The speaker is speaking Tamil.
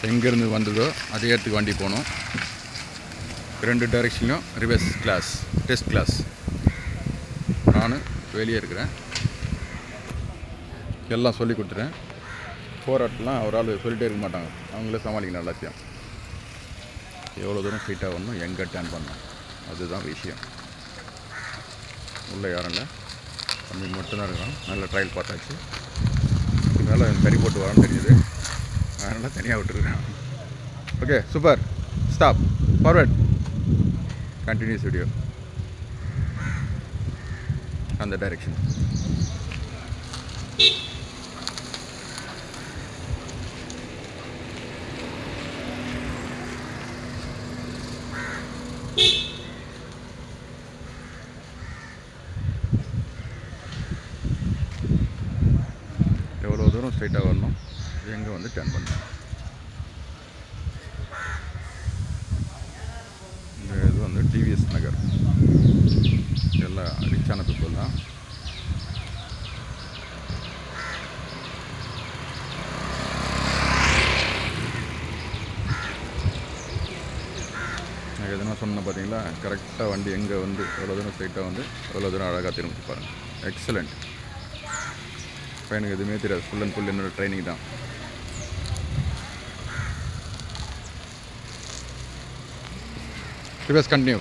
எங்கேருந்து வந்ததோ அதே இடத்துக்கு வண்டி போகணும். 2 டைரெக்ஷன்லையும் ரிவர்ஸ் கிளாஸ், டெஸ்ட் கிளாஸ். நான் வெளியே இருக்கிறேன், எல்லாம் சொல்லி கொடுத்துட்டேன். போராட்டெலாம் ஒரு ஆள் சொல்லிகிட்டே இருக்க மாட்டாங்க, அவங்களே சமாளிக்கணும் எல்லாத்தையும். எவ்வளோ தூரம் ஸ்ட்ரைட்டாக வரணும், எங்கே டேர்ன் பண்ணணும், அதுதான் விஷயம். உள்ளே யாரும் இல்லை, தம்பி மட்டும்தான் இருக்கிறோம். நல்ல ட்ரையல் பார்த்தாச்சு. இதனால் கறி போட்டு வரான்னு தெரியுது, அதனால் தனியாக விட்டுருக்கேன். Okay, super. Stop, forward, continues video அந்த டைரெக்ஷன். எவ்வளோ தூரம் ஸ்ட்ரைட்டாக வரணும், எங்கே வந்து டர்ன் பண்ணணும். இந்த இது வந்து டிவிஎஸ் நகர், எல்லாம் ரிச்சான பீப்புள் தான். நான் எதுனா சொன்னேன் பார்த்தீங்களா, கரெக்டாக வண்டி எங்கே வந்து எவ்வளோ தூரம் ஸ்ட்ரைட்டாக வந்து எவ்வளோ தூரம் அழகாக திரும்பி பாருங்கள். எக்ஸலண்ட். இப்போ எனக்கு எதுவுமே தெரியாது, ஃபுல் அண்ட் ஃபுல் என்னோடய ட்ரைனிங் தான். Reverse continue.